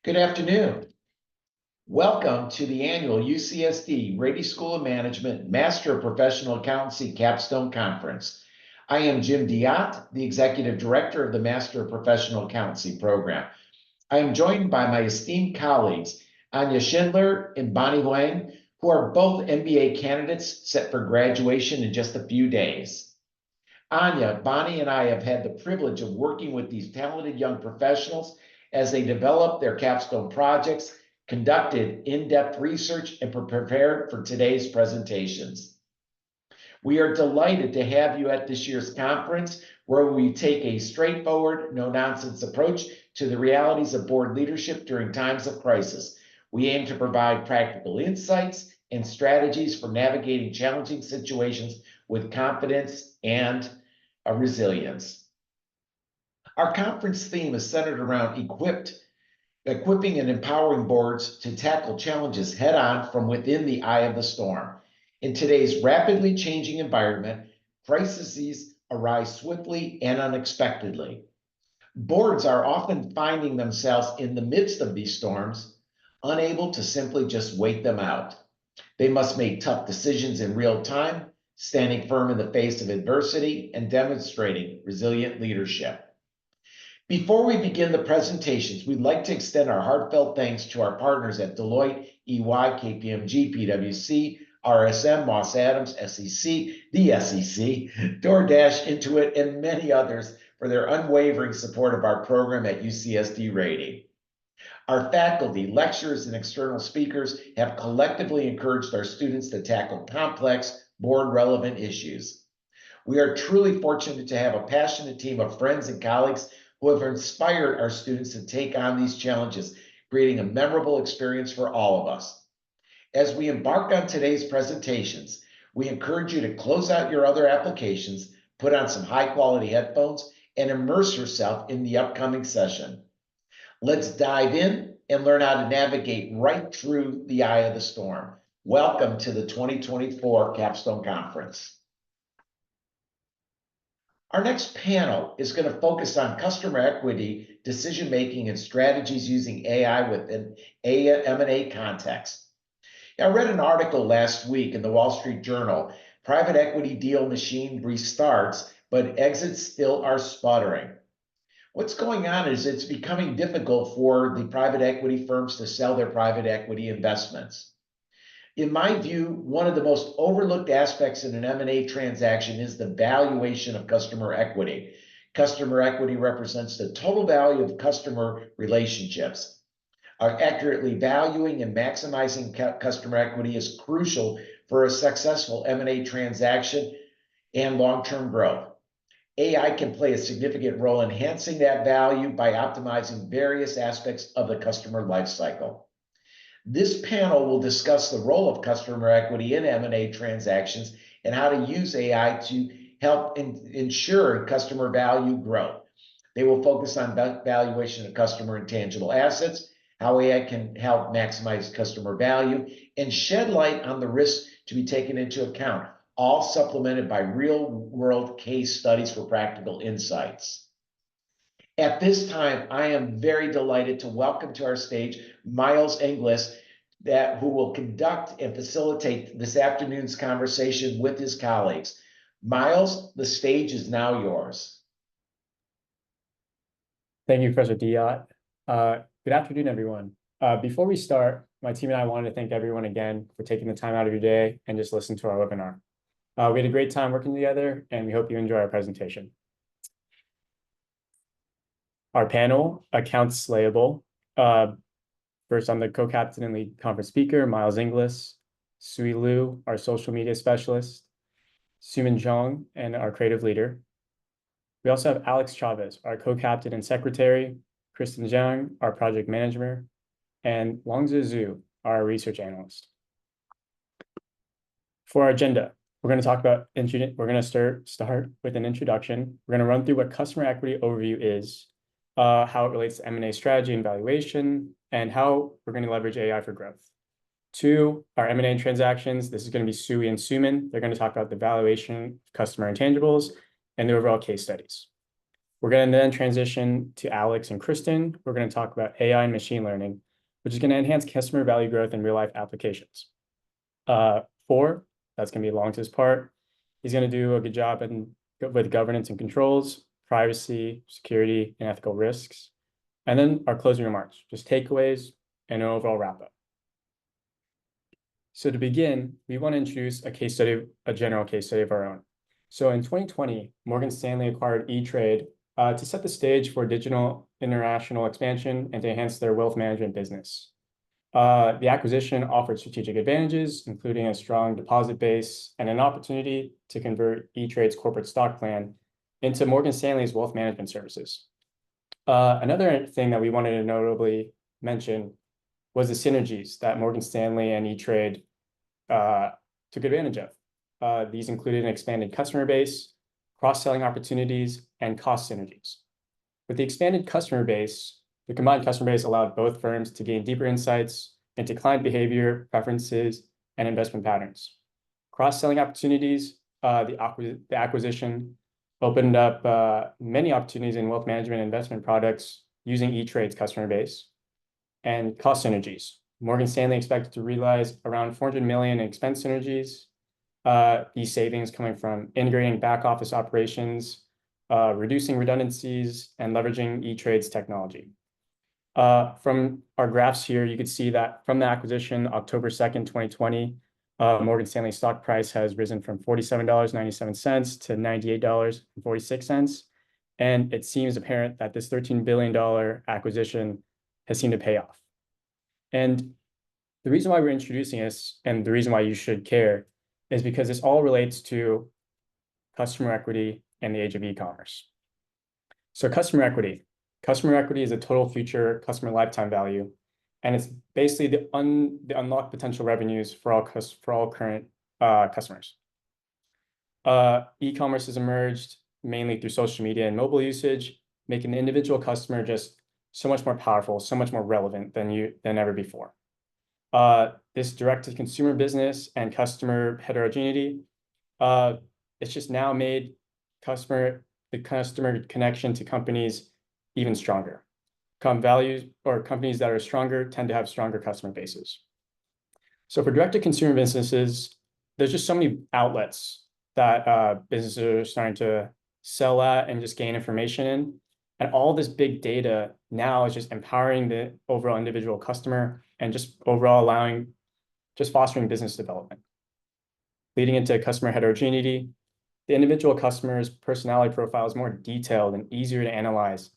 Good afternoon. Welcome to the annual UCSD Rady School of Management Master of Professional Accountancy Capstone Conference. I am Jim Diott, the Executive Director of the Master of Professional Accountancy program. I am joined by my esteemed colleagues, Anya Schindler and Bonnie Huang, who are both MBA candidates set for graduation in just a few days. Anya, Bonnie, and I have had the privilege of working with these talented young professionals as they develop their capstone projects, conducted in-depth research, and prepared for today's presentations. We are delighted to have you at this year's conference, where we take a straightforward, no-nonsense approach to the realities of board leadership during times of crisis. We aim to provide practical insights and strategies for navigating challenging situations with confidence and resilience. Our conference theme is centered around equipping and empowering boards to tackle challenges head on from within the eye of the storm. In today's rapidly changing environment, crises arise swiftly and unexpectedly. Boards are often finding themselves in the midst of these storms, unable to simply just wait them out. They must make tough decisions in real time, standing firm in the face of adversity and demonstrating resilient leadership. Before we begin the presentations, we'd like to extend our heartfelt thanks to our partners at Deloitte, EY, KPMG, PwC, RSM, Moss Adams, SEC, the SEC, DoorDash, Intuit, and many others for their unwavering support of our program at UCSD Rady. Our faculty, lecturers, and external speakers have collectively encouraged our students to tackle complex, board-relevant issues. We are truly fortunate to have a passionate team of friends and colleagues who have inspired our students to take on these challenges, creating a memorable experience for all of us. As we embark on today's presentations, we encourage you to close out your other applications, put on some high-quality headphones, and immerse yourself in the upcoming session. Let's dive in and learn how to navigate right through the eye of the storm. Welcome to the 2024 Capstone Conference. Our next panel is going to focus on customer equity, decision-making, and strategies using AI within M&A context. I read an article last week in the Wall Street Journal, "Private equity deal machine restarts, but exits still are sputtering." What's going on is it's becoming difficult for the private equity firms to sell their private equity investments. In my view, one of the most overlooked aspects in an M&A transaction is the valuation of customer equity. Customer equity represents the total value of customer relationships. Accurately valuing and maximizing customer equity is crucial for a successful M&A transaction and long-term growth. AI can play a significant role enhancing that value by optimizing various aspects of the customer lifecycle. This panel will discuss the role of customer equity in M&A transactions and how to use AI to help ensure customer value growth. They will focus on valuation of customer intangible assets, how AI can help maximize customer value, and shed light on the risks to be taken into account, all supplemented by real-world case studies for practical insights. At this time, I am very delighted to welcome to our stage Miles Inglis, who will conduct and facilitate this afternoon's conversation with his colleagues. Miles, the stage is now yours. Thank you, Professor Diott. Good afternoon, everyone. Before we start, my team and I wanted to thank everyone again for taking the time out of your day and just listen to our webinar. We had a great time working together, and we hope you enjoy our presentation. Our panel, Accounts Slayable. First, I'm the co-captain and lead conference speaker, Miles Inglis, Sui Liu, our social media specialist, Suman Zhang, and our creative leader. We also have Alex Chavez, our co-captain and secretary, Kristen Zhang, our project manager, and Longzi Zhu, our research analyst. For our agenda, we're going to talk about, we're going to start with an introduction. We're going to run through what customer equity overview is, how it relates to M&A strategy and valuation, and how we're going to leverage AI for growth. 2, our M&A transactions. This is going to be Sui and Suman. They're going to talk about the valuation of customer intangibles and the overall case studies. We're going to then transition to Alex and Kristen. We're going to talk about AI and machine learning, which is going to enhance customer value growth in real-life applications. 4, that's going to be Long's part. He's going to do a good job with governance and controls, privacy, security, and ethical risks. And then our closing remarks, just takeaways and an overall wrap-up. So to begin, we want to introduce a general case study of our own. So in 2020, Morgan Stanley acquired E-Trade to set the stage for digital international expansion and to enhance their wealth management business. The acquisition offered strategic advantages, including a strong deposit base and an opportunity to convert E-Trade's corporate stock plan into Morgan Stanley's wealth management services. Another thing that we wanted to notably mention was the synergies that Morgan Stanley and E-Trade took advantage of. These included an expanded customer base, cross-selling opportunities, and cost synergies. With the expanded customer base, the combined customer base allowed both firms to gain deeper insights into client behavior, preferences, and investment patterns. Cross-selling opportunities, the acquisition opened up many opportunities in wealth management and investment products using E-Trade's customer base. And cost synergies. Morgan Stanley expected to realize around 400 million in expense synergies. These savings coming from integrating back office operations, reducing redundancies, and leveraging E-Trade's technology. From our graphs here, you can see that from the acquisition, October 2nd, 2020, Morgan Stanley's stock price has risen from $47.97 to $98.46. And it seems apparent that this $13 billion acquisition has seemed to pay off. And the reason why we're introducing this and the reason why you should care is because this all relates to customer equity and the age of e-commerce. So customer equity. Customer equity is a total future customer lifetime value, and it's basically the unlocked potential revenues for all current customers. E-commerce has emerged mainly through social media and mobile usage, making the individual customer just so much more powerful, so much more relevant than ever before. This direct-to-consumer business and customer heterogeneity, it's just now made the customer connection to companies even stronger. Companies that are stronger tend to have stronger customer bases. So for direct-to-consumer businesses, there's just so many outlets that businesses are starting to sell at and just gain information in. And all this big data now is just empowering the overall individual customer and just overall fostering business development. Leading into customer heterogeneity, the individual customer's personality profile is more detailed and easier to analyze,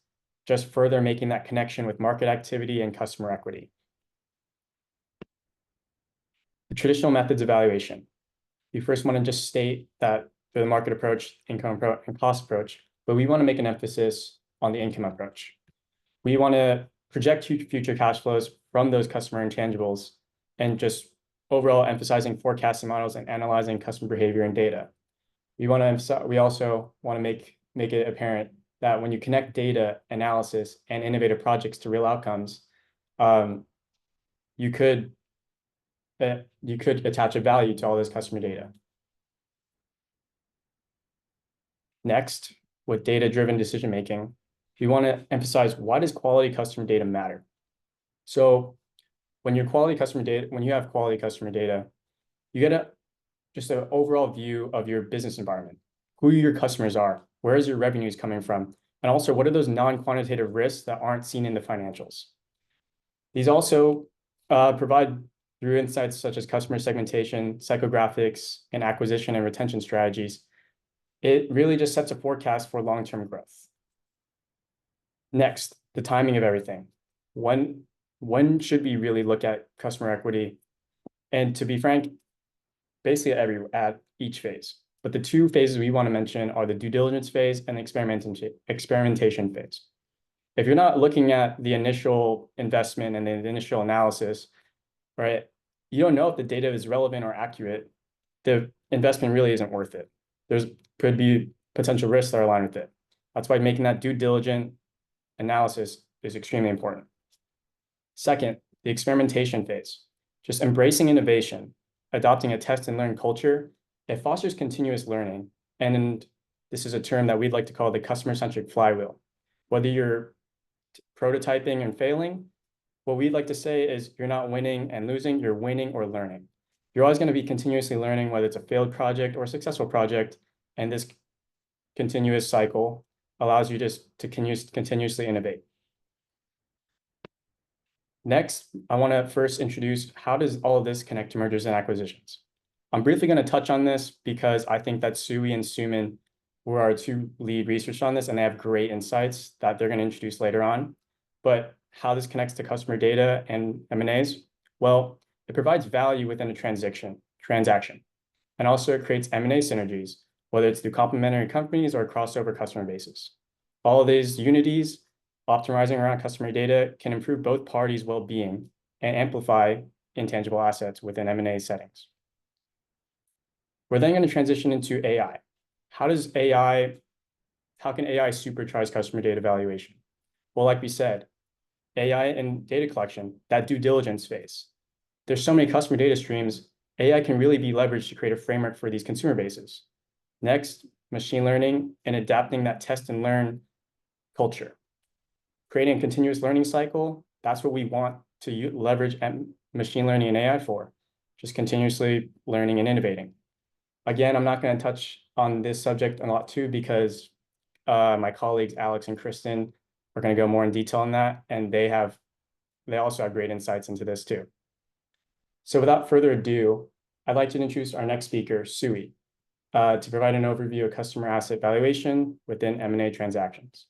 just further making that connection with market activity and customer equity. The traditional methods evaluation. We first want to just state that for the market approach, income approach, and cost approach, but we want to make an emphasis on the income approach. We want to project future cash flows from those customer intangibles and just overall emphasizing forecasting models and analyzing customer behavior and data. We also want to make it apparent that when you connect data analysis and innovative projects to real outcomes, you could attach a value to all this customer data. Next, with data-driven decision-making, we want to emphasize, why does quality customer data matter? So when you have quality customer data, you get just an overall view of your business environment, who your customers are, where is your revenues coming from, and also what are those non-quantitative risks that aren't seen in the financials. These also provide, through insights such as customer segmentation, psychographics, and acquisition and retention strategies, it really just sets a forecast for long-term growth. Next, the timing of everything. When should we really look at customer equity? And to be frank, basically at each phase. But the two phases we want to mention are the due diligence phase and the experimentation phase. If you're not looking at the initial investment and the initial analysis, right, you don't know if the data is relevant or accurate, the investment really isn't worth it. There's could be potential risks that are aligned with it. That's why making that due diligent analysis is extremely important. Second, the experimentation phase. Just embracing innovation, adopting a test and learn culture, it fosters continuous learning. And This is a term that we'd like to call the customer-centric flywheel. Whether you're prototyping and failing, what we'd like to say is you're not winning and losing, you're winning or learning. You're always going to be continuously learning, whether it's a failed project or a successful project, and this continuous cycle allows you just to continuously innovate. Next, I want to first introduce how does all of this connect to mergers and acquisitions. I'm briefly going to touch on this because I think that Sui and Suman were our two lead researchers on this, and they have great insights that they're going to introduce later on. But how this connects to customer data and M&As? Well, it provides value within a transaction, and also it creates M&A synergies, whether it's through complementary companies or crossover customer bases. All of these unities, optimizing around customer data, can improve both parties' well-being and amplify intangible assets within M&A settings. We're then going to transition into AI. How can AI supercharge customer data valuation? Well, like we said, AI and data collection, that due diligence phase. There's so many customer data streams, AI can really be leveraged to create a framework for these consumer bases. Next, machine learning and adapting that test and learn culture. Creating a continuous learning cycle, that's what we want to leverage machine learning and AI for, just continuously learning and innovating. Again, I'm not going to touch on this subject a lot too, because my colleagues, Alex and Kristen, are going to go more in detail on that, and they also have great insights into this too. So without further ado, I'd like to introduce our next speaker, Sui, to provide an overview of customer asset valuation within M&A transactions.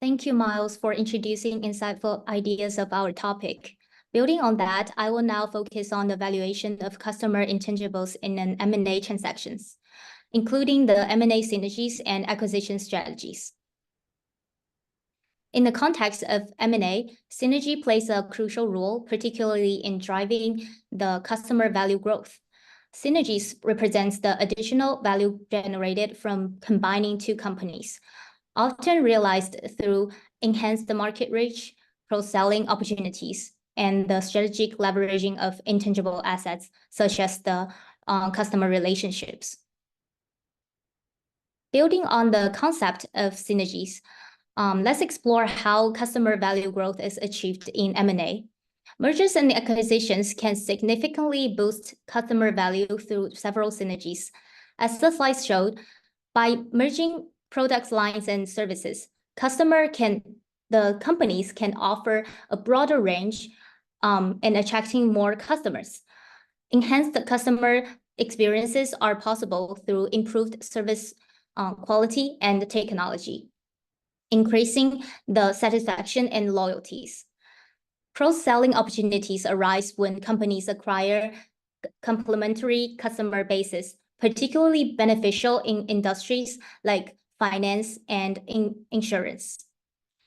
Thank you, Miles, for introducing insightful ideas of our topic. Building on that, I will now focus on the valuation of customer intangibles in an M&A transactions, including the M&A synergies and acquisition strategies. In the context of M&A, synergy plays a crucial role, particularly in driving the customer value growth. Synergies represents the additional value generated from combining two companies, often realized through enhanced market reach, cross-selling opportunities, and the strategic leveraging of intangible assets, such as the customer relationships. Building on the concept of synergies, let's explore how customer value growth is achieved in M&A. Mergers and acquisitions can significantly boost customer value through several synergies. As the slide showed, by merging product lines and services, the companies can offer a broader range and attracting more customers. Enhanced customer experiences are possible through improved service quality and technology, increasing the satisfaction and loyalties. Cross-selling opportunities arise when companies acquire complementary customer bases, particularly beneficial in industries like finance and insurance.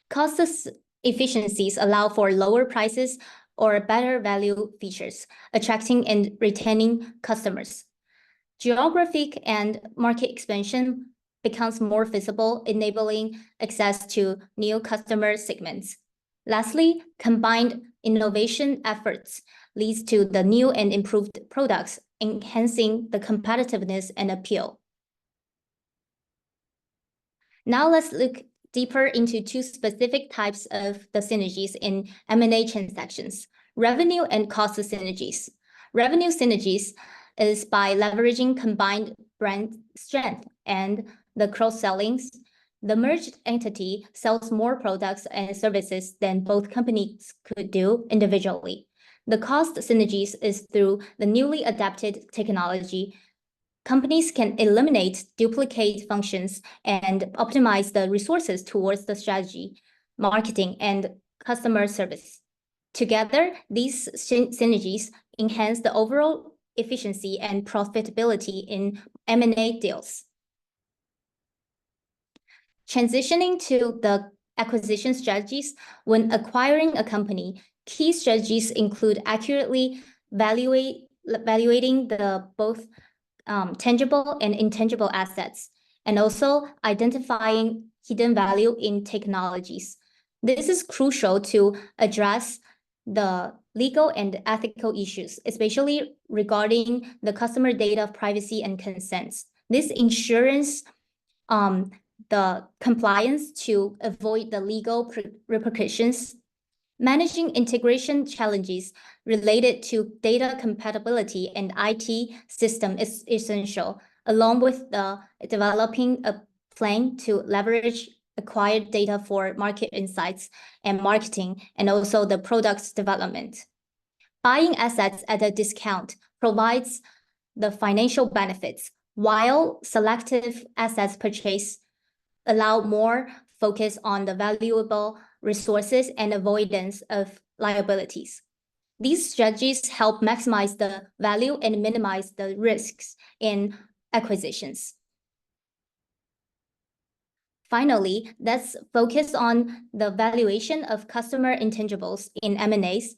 Cost efficiencies allow for lower prices or better value features, attracting and retaining customers. Geographic and market expansion becomes more visible, enabling access to new customer segments. Lastly, combined innovation efforts leads to the new and improved products, enhancing the competitiveness and appeal. Now let's look deeper into two specific types of the synergies in M&A transactions: revenue and cost synergies. Revenue synergies is by leveraging combined brand strength and the cross-sellings. The merged entity sells more products and services than both companies could do individually. The cost synergies is through the newly adapted technology. Companies can eliminate duplicate functions and optimize the resources towards the strategy, marketing, and customer service. Together, these synergies enhance the overall efficiency and profitability in M&A deals. Transitioning to the acquisition strategies, when acquiring a company, key strategies include accurately evaluating the both tangible and intangible assets, and also identifying hidden value in technologies. This is crucial to address the legal and ethical issues, especially regarding the customer data privacy and consents. This ensures the compliance to avoid the legal repercussions. Managing integration challenges related to data compatibility and IT system is essential, along with the developing a plan to leverage acquired data for market insights and marketing, and also the product's development. Buying assets at a discount provides the financial benefits, while selective assets purchase allow more focus on the valuable resources and avoidance of liabilities. These strategies help maximize the value and minimize the risks in acquisitions. Finally, let's focus on the valuation of customer intangibles in M&As.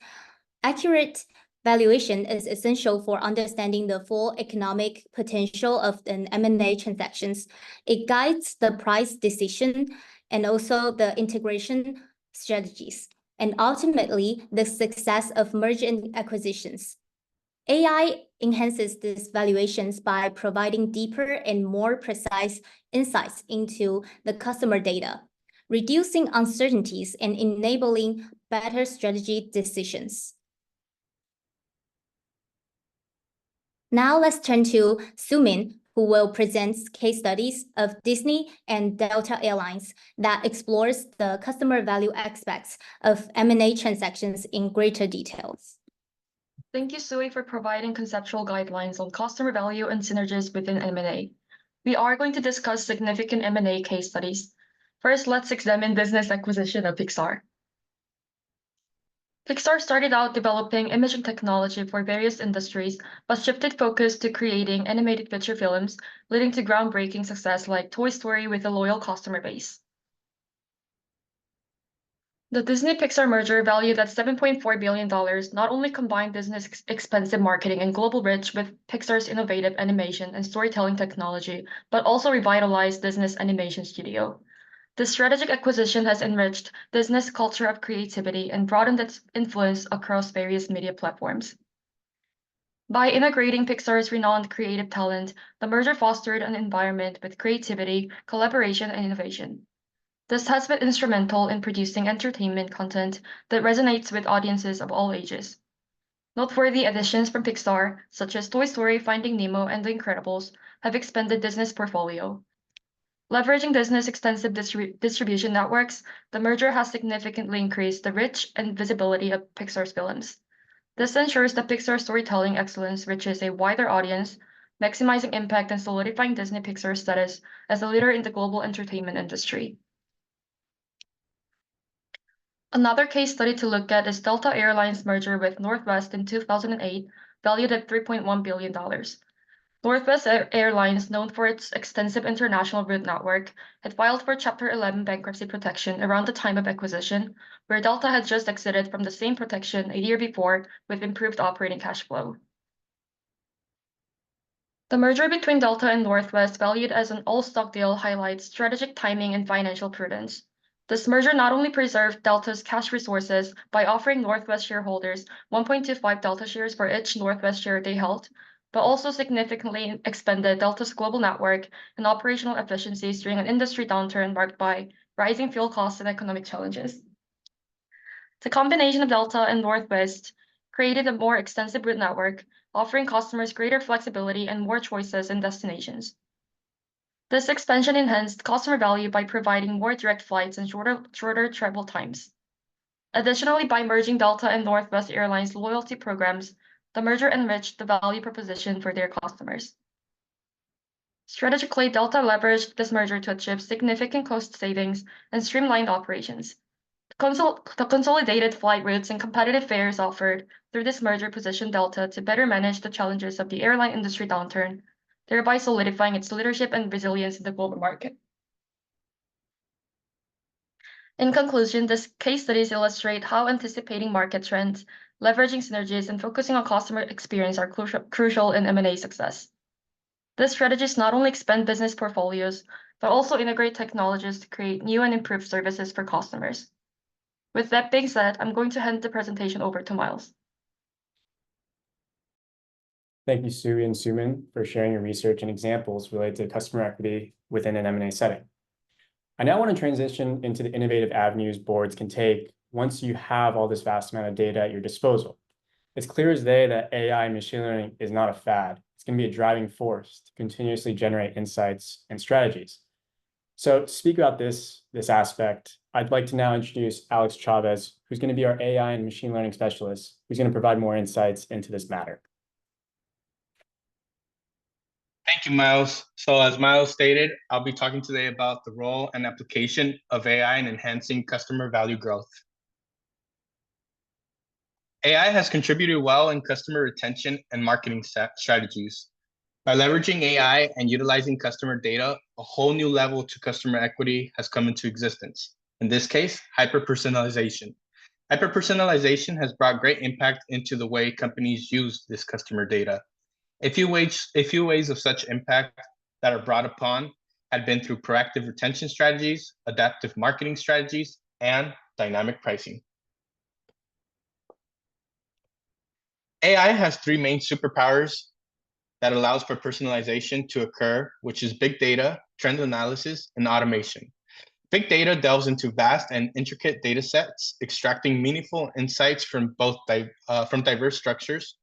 Accurate valuation is essential for understanding the full economic potential of an M&A transactions. It guides the price decision and also the integration strategies, and ultimately the success of merger and acquisitions. AI enhances these valuations by providing deeper and more precise insights into the customer data, reducing uncertainties and enabling better strategy decisions. Now let's turn to Sumin, who will present case studies of Disney and Delta Airlines that explores the customer value aspects of M&A transactions in greater details. Thank you, Sui, for providing conceptual guidelines on customer value and synergies within M&A. We are going to discuss significant M&A case studies. First, let's examine business acquisition of Pixar. Pixar started out developing imaging technology for various industries, but shifted focus to creating animated feature films, leading to groundbreaking success like Toy Story with a loyal customer base. The Disney-Pixar merger, valued at $7.4 billion, not only combined Disney's expensive marketing and global reach with Pixar's innovative animation and storytelling technology, but also revitalized Disney's animation studio. This strategic acquisition has enriched Disney's culture of creativity and broadened its influence across various media platforms. By integrating Pixar's renowned creative talent, the merger fostered an environment with creativity, collaboration, and innovation. This has been instrumental in producing entertainment content that resonates with audiences of all ages. Noteworthy additions from Pixar, such as Toy Story, Finding Nemo, and The Incredibles, have expanded Disney's portfolio. Leveraging Disney's extensive distribution networks, the merger has significantly increased the reach and visibility of Pixar's films. This ensures that Pixar's storytelling excellence reaches a wider audience, maximizing impact and solidifying Disney-Pixar's status as a leader in the global entertainment industry. Another case study to look at is Delta Airlines' merger with Northwest in 2008, valued at $3.1 billion. Northwest Airlines, known for its extensive international route network, had filed for Chapter 11 bankruptcy protection around the time of acquisition, where Delta had just exited from the same protection a year before with improved operating cash flow. The merger between Delta and Northwest, valued as an all-stock deal, highlights strategic timing and financial prudence. This merger not only preserved Delta's cash resources by offering Northwest shareholders 1.25 Delta shares for each Northwest share they held, but also significantly expanded Delta's global network and operational efficiencies during an industry downturn marked by rising fuel costs and economic challenges. The combination of Delta and Northwest created a more extensive route network, offering customers greater flexibility and more choices and destinations. This expansion enhanced customer value by providing more direct flights and shorter travel times. Additionally, by merging Delta and Northwest Airlines loyalty programs, the merger enriched the value proposition for their customers. Strategically, Delta leveraged this merger to achieve significant cost savings and streamlined operations. The consolidated flight routes and competitive fares offered through this merger positioned Delta to better manage the challenges of the airline industry downturn, thereby solidifying its leadership and resilience in the global market. In conclusion, these case studies illustrate how anticipating market trends, leveraging synergies, and focusing on customer experience are crucial in M&A success. These strategies not only expand business portfolios, but also integrate technologies to create new and improved services for customers. With that being said, I'm going to hand the presentation over to Miles. Thank you, Sui and Suman, for sharing your research and examples related to customer equity within an M&A setting. I now want to transition into the innovative avenues boards can take once you have all this vast amount of data at your disposal. It's clear as day that AI and machine learning is not a fad. It's going to be a driving force to continuously generate insights and strategies. So to speak about this aspect, I'd like to now introduce Alex Chavez, who's going to be our AI and machine learning specialist, who's going to provide more insights into this matter. Thank you, Miles. So as Miles stated, I'll be talking today about the role and application of AI in enhancing customer value growth. AI has contributed well in customer retention and marketing strategies. By leveraging AI and utilizing customer data, a whole new level to customer equity has come into existence. In this case, hyper-personalization. Hyper-personalization has brought great impact into the way companies use this customer data. A few ways of such impact that are brought upon had been through proactive retention strategies, adaptive marketing strategies, and dynamic pricing. AI has three main superpowers that allows for personalization to occur, which is big data, trend analysis, and automation. Big data delves into vast and intricate data sets, extracting meaningful insights from both from diverse structures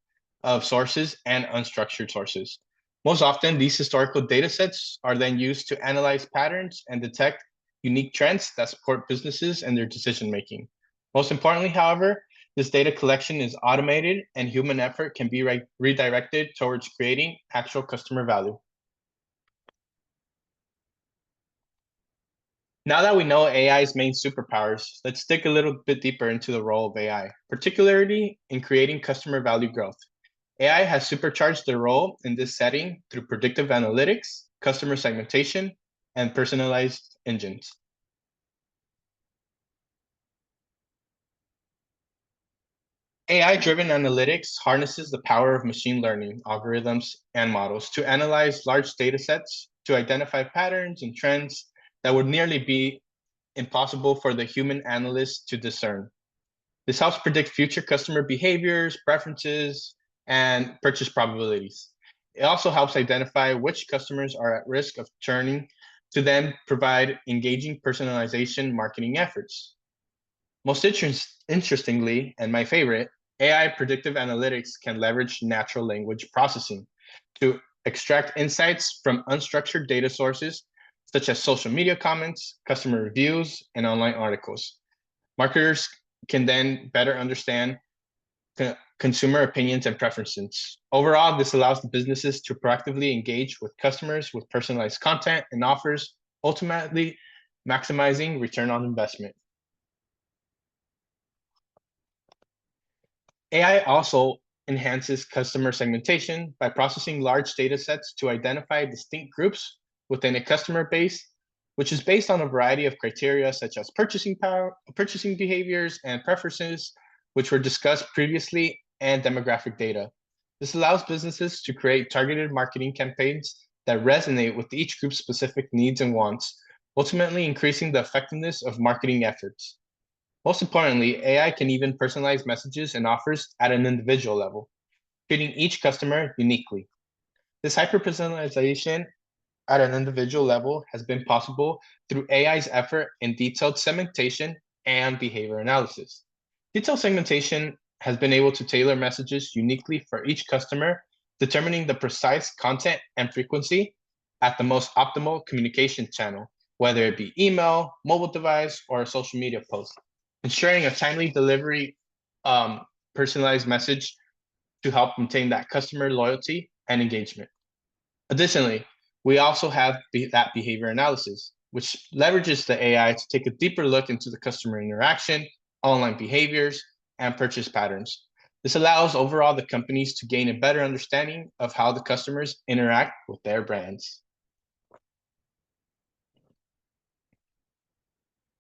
of sources and unstructured sources. Most often, these historical data sets are then used to analyze patterns and detect unique trends that support businesses and their decision-making. Most importantly, however, this data collection is automated and human effort can be redirected towards creating actual customer value. Now that we know AI's main superpowers, let's dig a little bit deeper into the role of AI, particularly in creating customer value growth. AI has supercharged their role in this setting through predictive analytics, customer segmentation, and personalized engines. AI-driven analytics harnesses the power of machine learning algorithms and models to analyze large data sets to identify patterns and trends that would nearly be impossible for the human analyst to discern. This helps predict future customer behaviors, preferences, and purchase probabilities. It also helps identify which customers are at risk of churning to then provide engaging personalization marketing efforts. Most interestingly, and my favorite, AI predictive analytics can leverage natural language processing to extract insights from unstructured data sources, such as social media comments, customer reviews, and online articles. Marketers can then better understand consumer opinions and preferences. Overall, this allows the businesses to proactively engage with customers with personalized content and offers, ultimately maximizing return on investment. AI also enhances customer segmentation by processing large data sets to identify distinct groups within a customer base, which is based on a variety of criteria such as purchasing power, purchasing behaviors, and preferences, which were discussed previously, and demographic data. This allows businesses to create targeted marketing campaigns that resonate with each group's specific needs and wants, ultimately increasing the effectiveness of marketing efforts. Most importantly, AI can even personalize messages and offers at an individual level, treating each customer uniquely. This hyper-personalization at an individual level has been possible through AI's effort in detailed segmentation and behavior analysis. Detailed segmentation has been able to tailor messages uniquely for each customer, determining the precise content and frequency at the most optimal communication channel, whether it be email, mobile device, or a social media post, ensuring a timely delivery, personalized message to help maintain that customer loyalty and engagement. Additionally, we also have that behavior analysis, which leverages the AI to take a deeper look into the customer interaction, online behaviors, and purchase patterns. This allows overall the companies to gain a better understanding of how the customers interact with their brands.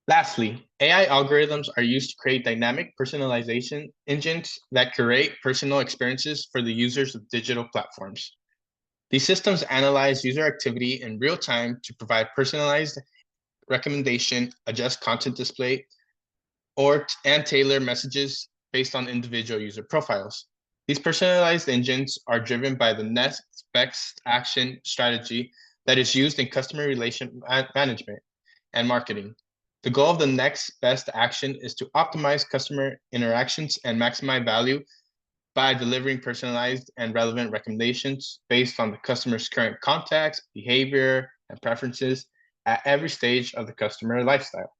Lastly, AI algorithms are used to create dynamic personalization engines that curate personal experiences for the users of digital platforms. These systems analyze user activity in real time to provide personalized recommendation, adjust content display, and tailor messages based on individual user profiles. These personalized engines are driven by the next best action strategy that is used in customer relation management and marketing. The goal of the next best action is to optimize customer interactions and maximize value by delivering personalized and relevant recommendations based on the customer's current context, behavior, and preferences at every stage of the customer lifestyle.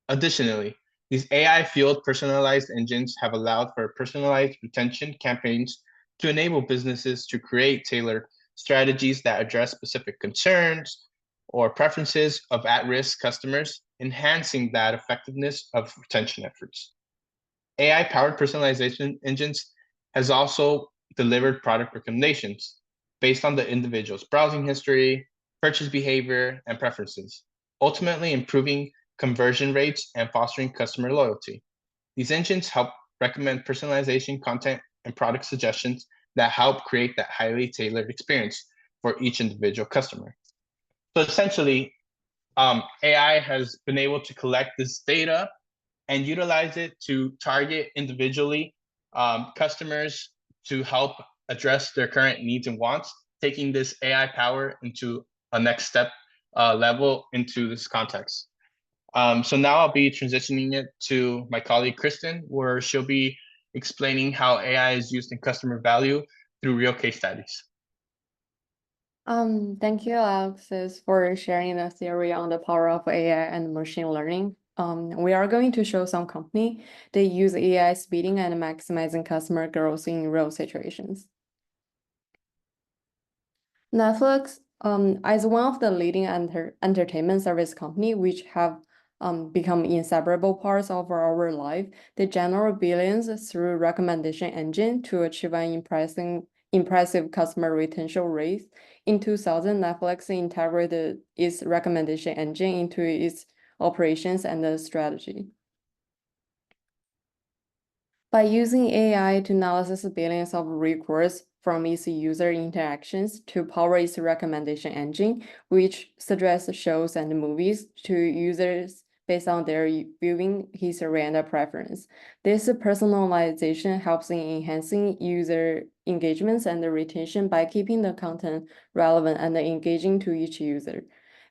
Additionally, these AI-fueled personalized engines have allowed for personalized retention campaigns to enable businesses to create tailored strategies that address specific concerns or preferences of at-risk customers, enhancing that effectiveness of retention efforts. AI-powered personalization engines has also delivered product recommendations based on the individual's browsing history, purchase behavior, and preferences, ultimately improving conversion rates and fostering customer loyalty. These engines help recommend personalization content and product suggestions that help create that highly tailored experience for each individual customer. So essentially, AI has been able to collect this data and utilize it to target individually customers to help address their current needs and wants, taking this AI power into a next step level into this context. So now I'll be transitioning it to my colleague, Kristen, where she'll be explaining how AI is used in customer value through real case studies. Thank you, Alexis, for sharing the theory on the power of AI and machine learning. We are going to show some company that use AI speeding and maximizing customer growth in real situations. Netflix, as one of the leading entertainment service company, which have become inseparable parts of our life, they generate billions through recommendation engine to achieve an impressive customer retention rate. In 2000, Netflix integrated its recommendation engine into its operations and strategy. By using AI to analyze billions of records from its user interactions to power its recommendation engine, which suggests shows and movies to users based on their viewing history and preference. This personalization helps in enhancing user engagements and retention by keeping the content relevant and engaging to each user.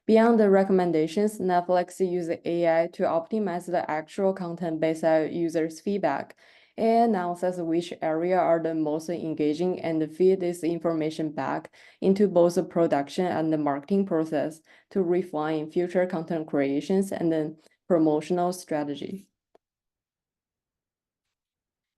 Beyond the recommendations, Netflix uses AI to optimize the actual content based on users' feedback. AI analyzes which area are the most engaging and feed this information back into both the production and the marketing process to refine future content creations and then promotional strategy.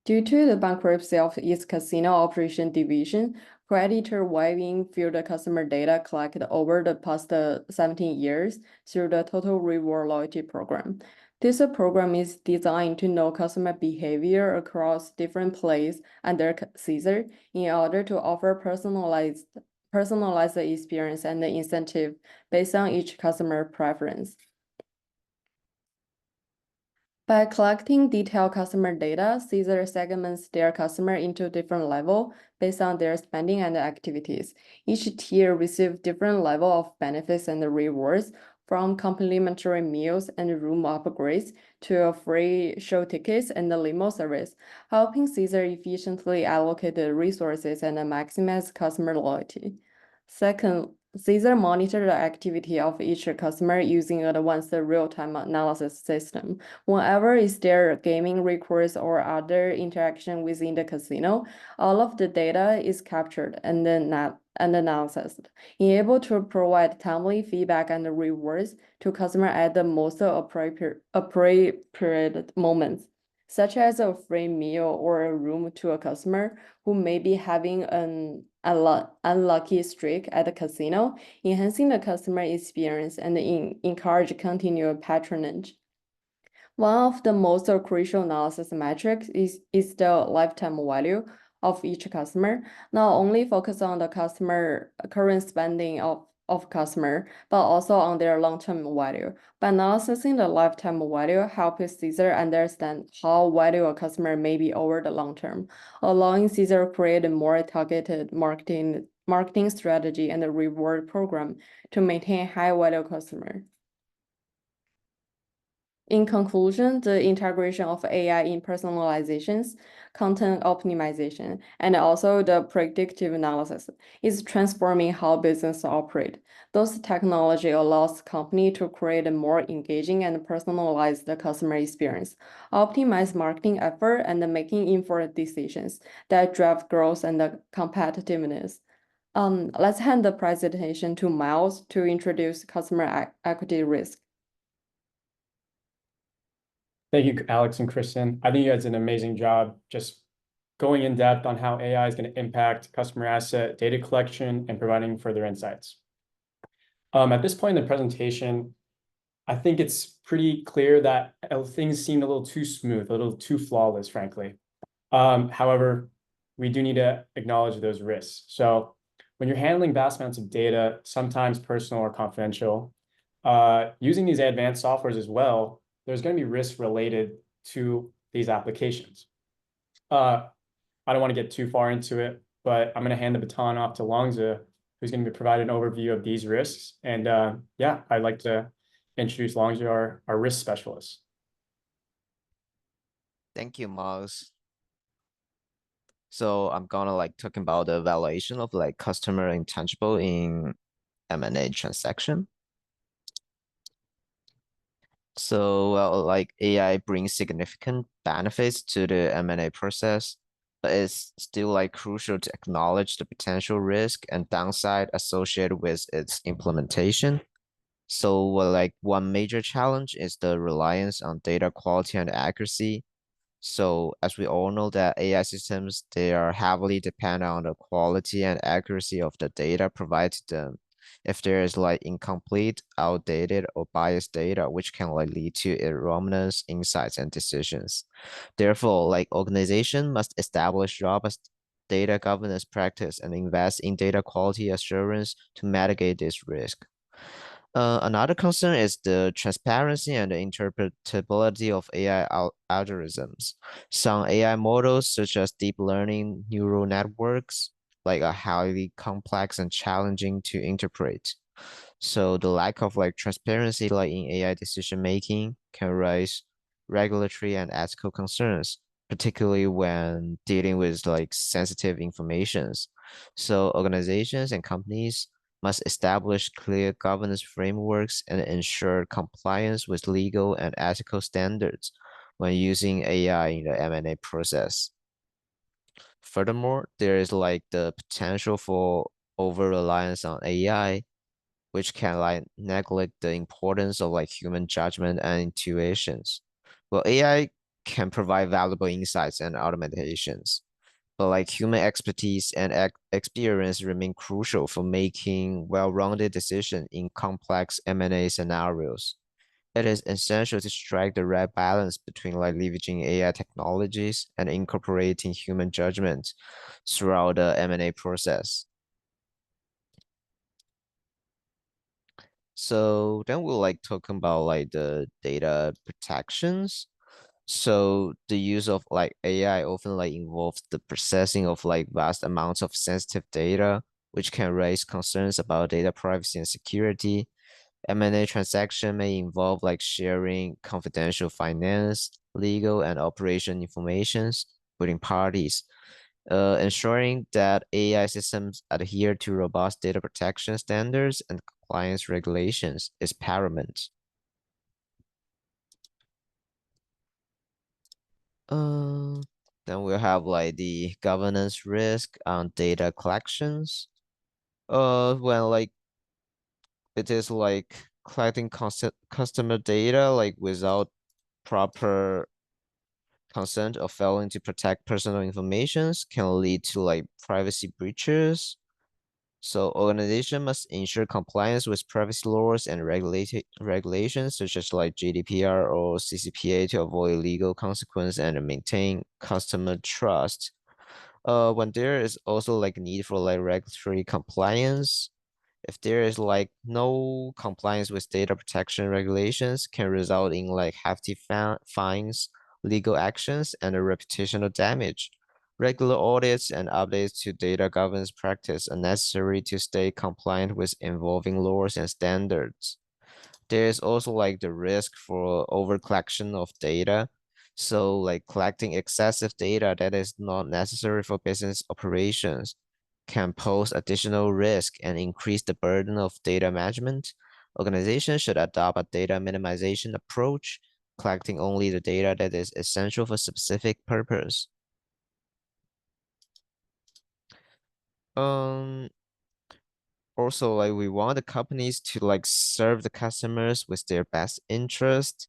Due to the bankruptcy of its casino operation division, creditor weighing field customer data collected over the past 17 years through the Total Reward Loyalty Program. This program is designed to know customer behavior across different plays under Caesar in order to offer personalized experience and the incentive based on each customer preference. By collecting detailed customer data, Caesar segments their customer into different levels based on their spending and activities. Each tier receives different level of benefits and rewards, from complimentary meals and room upgrades to free show tickets and the limo service, helping Caesar efficiently allocate the resources and maximize customer loyalty. Second, Caesar monitors the activity of each customer using advanced real-time analysis system. Whenever is there gaming requests or other interaction within the casino, all of the data is captured and then analyzed, able to provide timely feedback and rewards to customer at the most appropriate moments, such as a free meal or a room to a customer who may be having an unlucky streak at the casino, enhancing the customer experience and encourage continued patronage. One of the most crucial analysis metrics is the lifetime value of each customer, not only focus on the customer current spending of customer, but also on their long-term value. By analyzing the lifetime value, helps Caesar understand how valuable a customer may be over the long term, allowing Caesar to create a more targeted marketing strategy and a reward program to maintain high value customer. In conclusion, the integration of AI in personalizations, content optimization, and also the predictive analysis is transforming how business operate. Those technology allows company to create a more engaging and personalized customer experience, optimize marketing effort, and making informed decisions that drive growth and competitiveness. Let's hand the presentation to Miles to introduce customer equity risk. Thank you, Alex and Kristen. I think you guys did an amazing job just going in depth on how AI is going to impact customer asset data collection and providing further insights. At this point in the presentation, I think it's pretty clear that things seemed a little too smooth, a little too flawless, frankly. However, we do need to acknowledge those risks. So when you're handling vast amounts of data, sometimes personal or confidential, using these advanced softwares as well, there's going to be risks related to these applications. I don't want to get too far into it, but I'm going to hand the baton off to Longza, who's going to be providing an overview of these risks. And yeah, I'd like to introduce Longza, our risk specialist. Thank you, Miles. So I'm gonna talking about the evaluation of customer intangible in M&A transaction. So AI brings significant benefits to the M&A process, but it's still crucial to acknowledge the potential risk and downside associated with its implementation. So one major challenge is the reliance on data quality and accuracy. So as we all know that AI systems, they are heavily dependent on the quality and accuracy of the data provided to them. If there is incomplete, outdated, or biased data, which can lead to erroneous insights and decisions. Therefore, organization must establish robust data governance practice and invest in data quality assurance to mitigate this risk. Another concern is the transparency and the interpretability of AI algorithms. Some AI models, such as deep learning neural networks, are highly complex and challenging to interpret. So the lack of transparency in AI decision making can raise regulatory and ethical concerns, particularly when dealing with sensitive informations. So organizations and companies must establish clear governance frameworks and ensure compliance with legal and ethical standards when using AI in the M&A process. Furthermore, there is the potential for over-reliance on AI, which can neglect the importance of human judgment and intuitions. Well, AI can provide valuable insights and automations, but human expertise and experience remain crucial for making well-rounded decisions in complex M&A scenarios. It is essential to strike the right balance between leveraging AI technologies and incorporating human judgment throughout the M&A process. So then we'll talking about the data protections. So the use of AI often involves the processing of vast amounts of sensitive data, which can raise concerns about data privacy and security. M&A transaction may involve sharing confidential finance, legal, and operation informations between parties. Ensuring that AI systems adhere to robust data protection standards and compliance regulations is paramount. Then we'll have the governance risk on data collections. When it is collecting customer data without proper consent or failing to protect personal informations can lead to privacy breaches. So organization must ensure compliance with privacy laws and regulations such as GDPR or CCPA to avoid legal consequence and maintain customer trust. When there is also need for regulatory compliance, if there is no compliance with data protection regulations, can result in hefty fines, legal actions, and a reputational damage. Regular audits and updates to data governance practice are necessary to stay compliant with evolving laws and standards. There's also like the risk for over collection of data. So like collecting excessive data that is not necessary for business operations can pose additional risk and increase the burden of data management. Organizations should adopt a data minimization approach, collecting only the data that is essential for specific purpose. Um, Also, like we want the companies to like serve the customers with their best interest,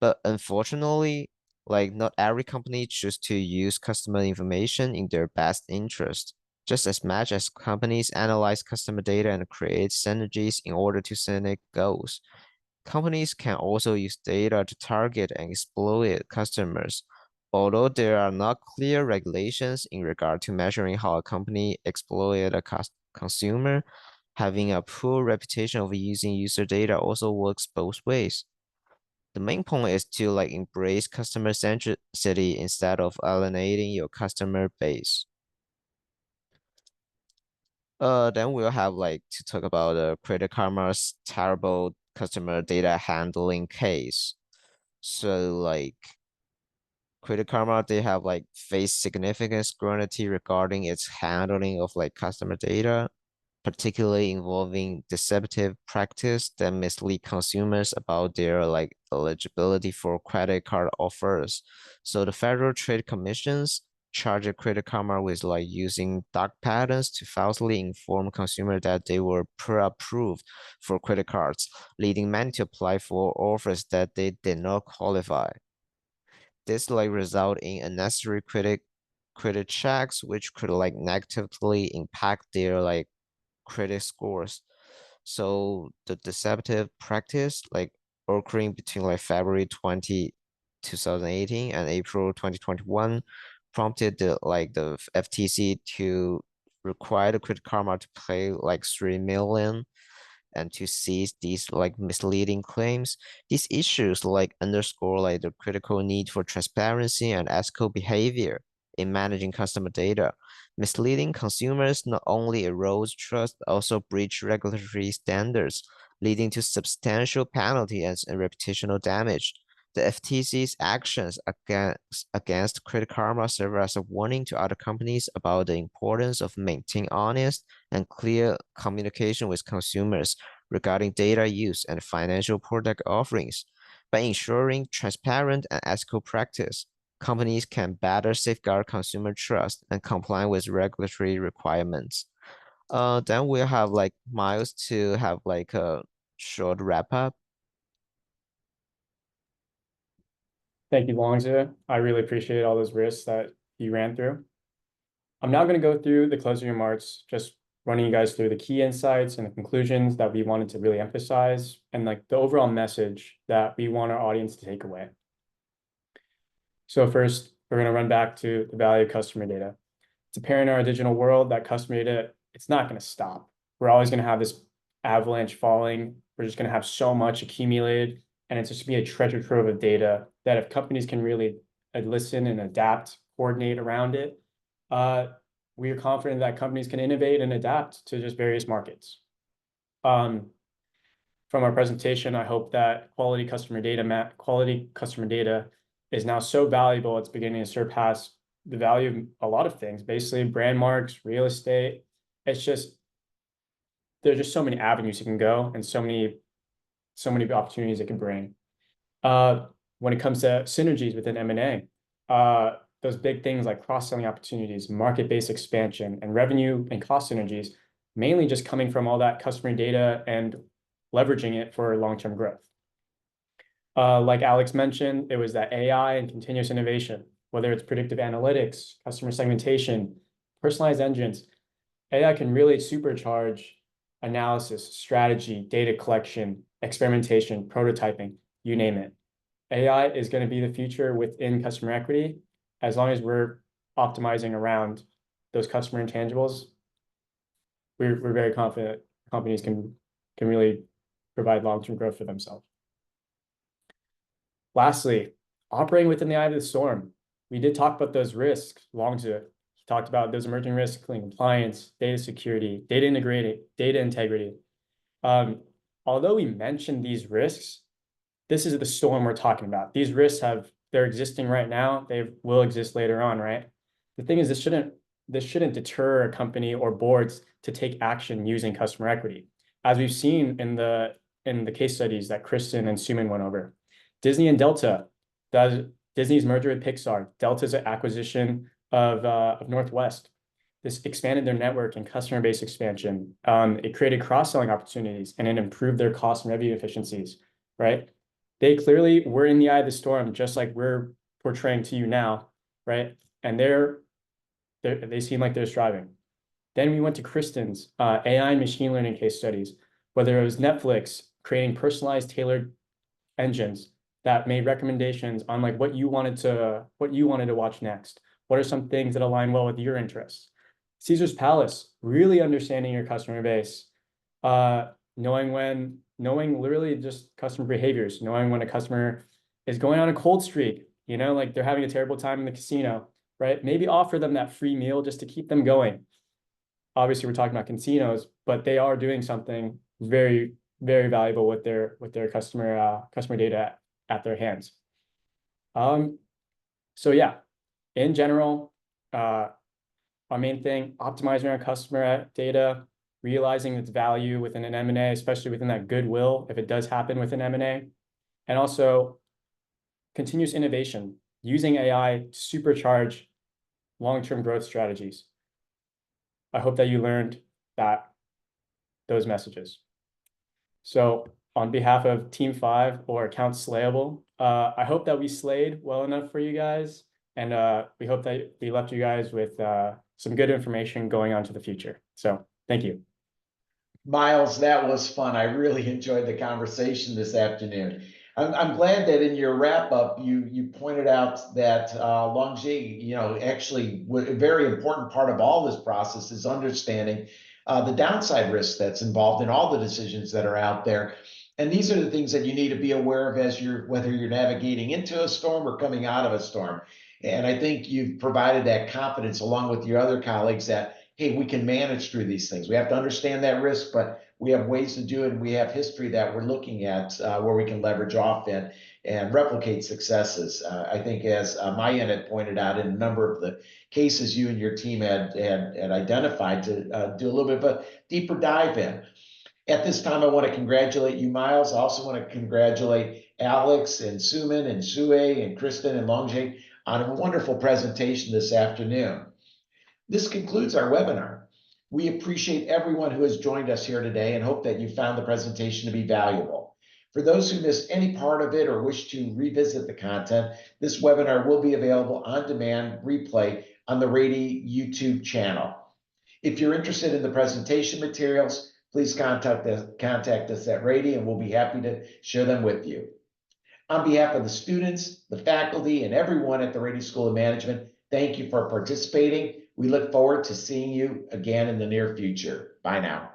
but unfortunately, like not every company choose to use customer information in their best interest. Just as much as companies analyze customer data and create synergies in order to synergic goals, companies can also use data to target and exploit customers. Although there are not clear regulations in regard to measuring how a company exploit a consumer, having a poor reputation of using user data also works both ways. The main point is to like embrace customer centricity instead of alienating your customer base. Then we'll have like to talk about Credit Karma's terrible customer data handling case. So like Credit Karma, they have like faced significant scrutiny regarding its handling of like customer data, particularly involving deceptive practice that mislead consumers about their like eligibility for credit card offers. So the Federal Trade Commissions charged Credit Karma with like using dark patterns to falsely inform consumers that they were pre-approved for credit cards, leading many to apply for offers that they did not qualify. This like result in unnecessary credit checks, which could like negatively impact their like credit scores. So the deceptive practice like occurring between like February 2018 and April 2021 prompted the FTC to require the Credit Karma to pay like 3 million and to seize these like misleading claims. These issues like underscore like the critical need for transparency and ethical behavior in managing customer data. Misleading consumers not only erodes trust, but also breach regulatory standards, leading to substantial penalty and reputational damage. The FTC's actions against Credit Karma serve as a warning to other companies about the importance of maintaining honest and clear communication with consumers regarding data use and financial product offerings. By ensuring transparent and ethical practice, companies can better safeguard consumer trust and comply with regulatory requirements. Then we'll have like Miles to have like a short wrap up. Thank you, Longza. I really appreciate all those risks that you ran through. I'm now going to go through the closing remarks, just running you guys through the key insights and the conclusions that we wanted to really emphasize and like the overall message that we want our audience to take away. So first, we're going to run back to the value of customer data. It's apparent in our digital world that customer data, it's not going to stop. We're always going to have this avalanche falling. We're just going to have so much accumulated, and it's just going to be a treasure trove of data that if companies can really listen and adapt, coordinate around it, we are confident that companies can innovate and adapt to just various markets. From our presentation, I hope that quality customer data is now so valuable, it's beginning to surpass the value of a lot of things, basically brand marks, real estate. It's just, there's just so many avenues you can go and so many opportunities it can bring. When it comes to synergies within M&A, those big things like cross-selling opportunities, market-based expansion, and revenue and cost synergies, mainly just coming from all that customer data and leveraging it for long-term growth. Like Alex mentioned, it was that AI and continuous innovation, whether it's predictive analytics, customer segmentation, personalized engines. AI can really supercharge analysis, strategy, data collection, experimentation, prototyping, you name it. AI is going to be the future within customer equity. As long as we're optimizing around those customer intangibles, we're very confident companies can really provide long-term growth for themselves. Lastly, operating within the eye of the storm. We did talk about those risks. Longza talked about those emerging risks, including compliance, data security, data integrity. although we mentioned these risks, this is the storm we're talking about. These risks they're existing right now. They will exist later on, right? The thing is, this shouldn't deter a company or boards to take action using customer equity. As we've seen in the case studies that Kristen and Suman went over. Disney and Delta, Disney's merger with Pixar, Delta's acquisition of Northwest. This expanded their network and customer base expansion. It created cross-selling opportunities and it improved their cost and revenue efficiencies, right? They clearly were in the eye of the storm, just like we're portraying to you now, right? And they seem like they're striving. Then we went to Kristen's AI and machine learning case studies, whether it was Netflix creating personalized, tailored engines that made recommendations on like what you wanted to watch next. What are some things that align well with your interests? Caesar's Palace, really understanding your customer base, knowing literally just customer behaviors, knowing when a customer is going on a cold streak, like they're having a terrible time in the casino, right? Maybe offer them that free meal just to keep them going. Obviously, we're talking about casinos, but they are doing something very, very valuable with their customer data at their hands. So yeah, in general, our main thing, optimizing our customer data, realizing its value within an M&A, especially within that goodwill, if it does happen within M&A, and also continuous innovation, using AI to supercharge long-term growth strategies. I hope that you learned those messages. So on behalf of Team 5 or Accounts Slayable, I hope that we slayed well enough for you guys. And we hope that we left you guys with some good information going on to the future. So thank you. Miles, that was fun. I really enjoyed the conversation this afternoon. I'm glad that in your wrap up, you pointed out that longevity, actually a very important part of all this process is understanding the downside risks that's involved in all the decisions that are out there. And these are the things that you need to be aware of whether you're navigating into a storm or coming out of a storm. And I think you've provided that confidence along with your other colleagues that, hey, we can manage through these things. We have to understand that risk, but we have ways to do it. And we have history that we're looking at where we can leverage off and replicate successes. I think as Mayan had pointed out in a number of the cases you and your team had identified to do a little bit of a deeper dive in. At this time, I want to congratulate you, Miles. I also want to congratulate Alex and Suman and Sue and Kristen and Longjay on a wonderful presentation this afternoon. This concludes our webinar. We appreciate everyone who has joined us here today and hope that you found the presentation to be valuable. For those who missed any part of it or wish to revisit the content, this webinar will be available on demand replay on the Rady YouTube channel. If you're interested in the presentation materials, please contact us at Rady and we'll be happy to share them with you. On behalf of the students, the faculty, and everyone at the Rady School of Management, thank you for participating. We look forward to seeing you again in the near future. Bye now.